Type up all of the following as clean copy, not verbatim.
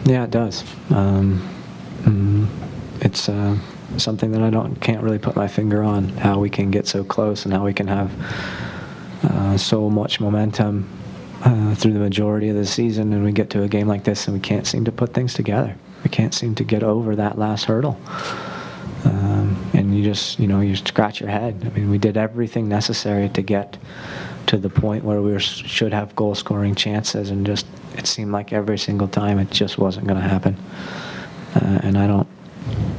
Yeah, it does. It's something that can't really put my finger on, how we can get so close and how we can have so much momentum through the majority of the season, and we get to a game like this and we can't seem to put things together. We can't seem to get over that last hurdle. And you just, you scratch your head. I mean, we did everything necessary to get to the point where we should have goal-scoring chances, and just it seemed like every single time it just wasn't going to happen. And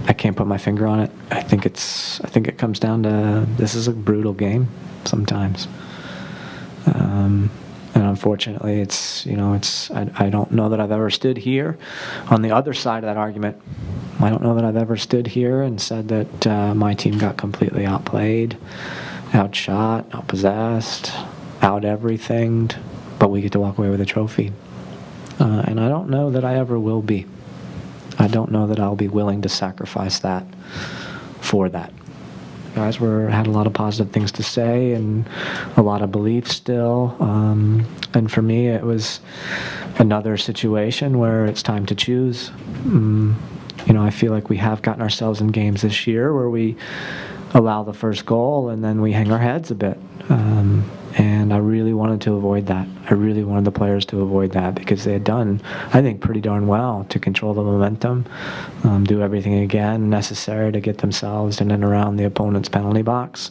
I can't put my finger on it. I think it comes down to this is a brutal game sometimes. And unfortunately, I don't know that I've ever stood here on the other side of that argument. I don't know that I've ever stood here and said that my team got completely outplayed, outshot, outpossessed, out-everythinged, but we get to walk away with a trophy. And I don't know that I ever will be. I don't know that I'll be willing to sacrifice that for that. Guys had a lot of positive things to say and a lot of belief still. And for me, it was another situation where it's time to choose. I feel like we have gotten ourselves in games this year where we allow the first goal and then we hang our heads a bit. And I really wanted to avoid that. I really wanted the players to avoid that because they had done, I think, pretty darn well to control the momentum, do everything again necessary to get themselves in and around the opponent's penalty box.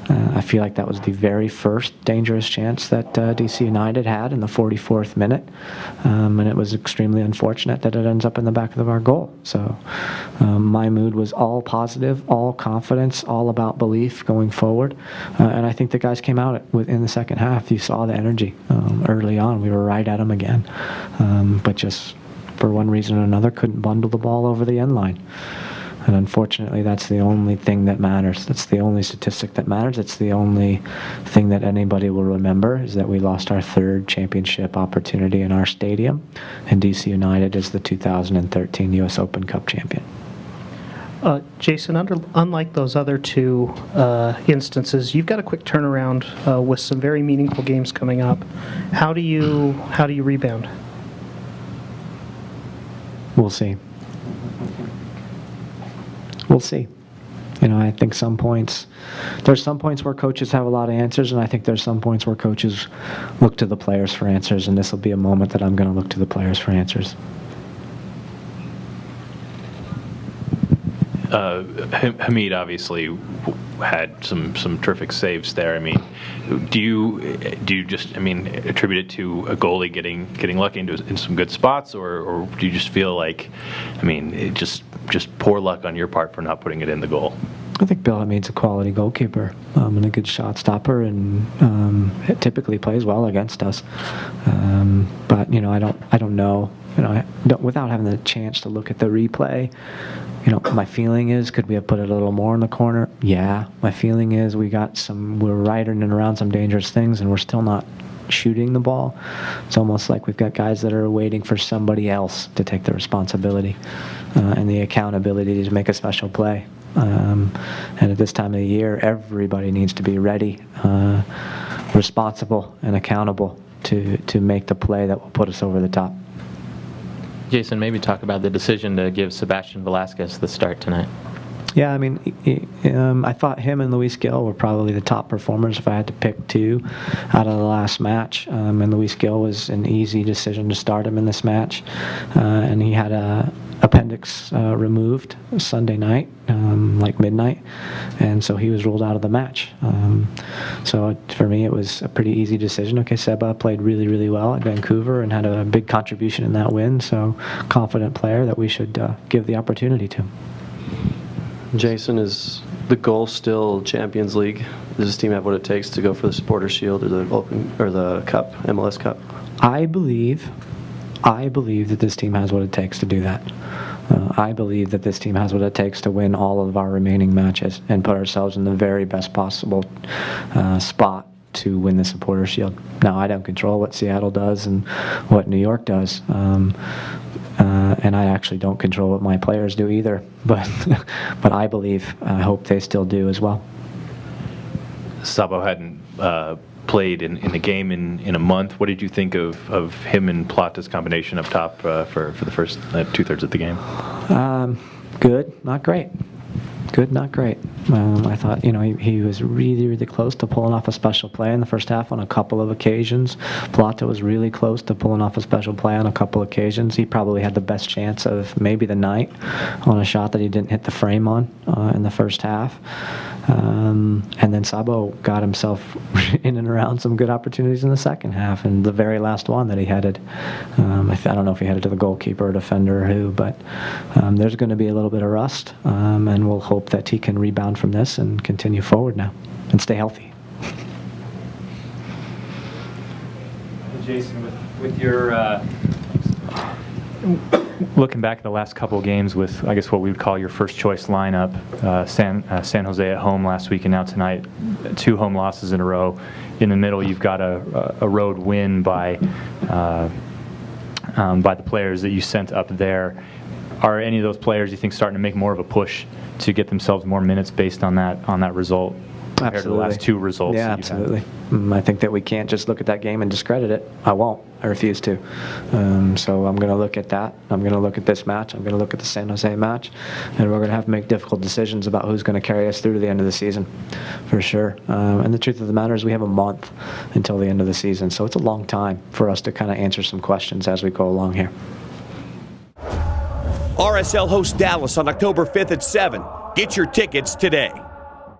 I feel like that was the very first dangerous chance that DC United had in the 44th minute, and it was extremely unfortunate that it ends up in the back of our goal. So my mood was all positive, all confidence, all about belief going forward, and I think the guys came out in the second half. You saw the energy early on. We were right at them again, but just for one reason or another couldn't bundle the ball over the end line. And unfortunately, that's the only thing that matters. That's the only statistic that matters. It's the only thing that anybody will remember, is that we lost our third championship opportunity in our stadium, and DC United is the 2013 US Open Cup champion. Jason, unlike those other two instances, you've got a quick turnaround with some very meaningful games coming up. How do you rebound? We'll see. I think there's some points where coaches have a lot of answers, and I think there's some points where coaches look to the players for answers, and this will be a moment that I'm going to look to the players for answers. Hamid obviously had some terrific saves there. I mean, do you just attribute it to a goalie getting lucky in some good spots, or do you just feel like, it just poor luck on your part for not putting it in the goal? I think Bill Hamid's a quality goalkeeper and a good shot stopper, and it typically plays well against us. But I don't know. Without having the chance to look at the replay, my feeling is, could we have put it a little more in the corner? Yeah. My feeling is we're right in and around some dangerous things, and we're still not shooting the ball. It's almost like we've got guys that are waiting for somebody else to take the responsibility and the accountability to make a special play. And at this time of the year, everybody needs to be ready, responsible, and accountable to make the play that will put us over the top. Jason, maybe talk about the decision to give Sebastian Velasquez the start tonight. Yeah, I thought him and Luis Gil were probably the top performers if I had to pick two out of the last match. And Luis Gil was an easy decision to start him in this match. And he had a appendix removed Sunday night, like midnight, and so he was ruled out of the match. So for me, it was a pretty easy decision. Okay, Seba played really, really well at Vancouver and had a big contribution in that win, so confident player that we should give the opportunity to. Jason, is the goal still Champions League? Does this team have what it takes to go for the Supporter Shield or the Cup, MLS Cup? I believe that this team has what it takes to do that. I believe that this team has what it takes to win all of our remaining matches and put ourselves in the very best possible spot to win the Supporter Shield. Now, I don't control what Seattle does and what New York does, and I actually don't control what my players do either. But I hope they still do as well. Sabo hadn't played in a game in a month. What did you think of him and Plata's combination up top for the first 2/3 of the game? Good, not great. Good, not great. I thought, he was really, really close to pulling off a special play in the first half on a couple of occasions. Plata was really close to pulling off a special play on a couple of occasions. He probably had the best chance of maybe the night on a shot that he didn't hit the frame on in the first half. And then Sabo got himself in and around some good opportunities in the second half, and the very last one that he headed, I don't know if he headed to the goalkeeper or defender or who, but there's going to be a little bit of rust, and we'll hope that he can rebound from this and continue forward now and stay healthy. Jason, with your looking back at the last couple of games with, I guess, what we would call your first choice lineup, San Jose at home last week and now tonight, 2 home losses in a row. In the middle, you've got a road win by the players that you sent up there. Are any of those players, you think, starting to make more of a push to get themselves more minutes based on that result? Compared to the last 2 results. Yeah, absolutely. I think that we can't just look at that game and discredit it. I won't. I refuse to. So I'm going to look at that. I'm going to look at this match. I'm going to look at the San Jose match. And we're going to have to make difficult decisions about who's going to carry us through to the end of the season, for sure. And the truth of the matter is we have a month until the end of the season. So it's a long time for us to kind of answer some questions as we go along here. RSL hosts Dallas on October 5th at 7. Get your tickets today.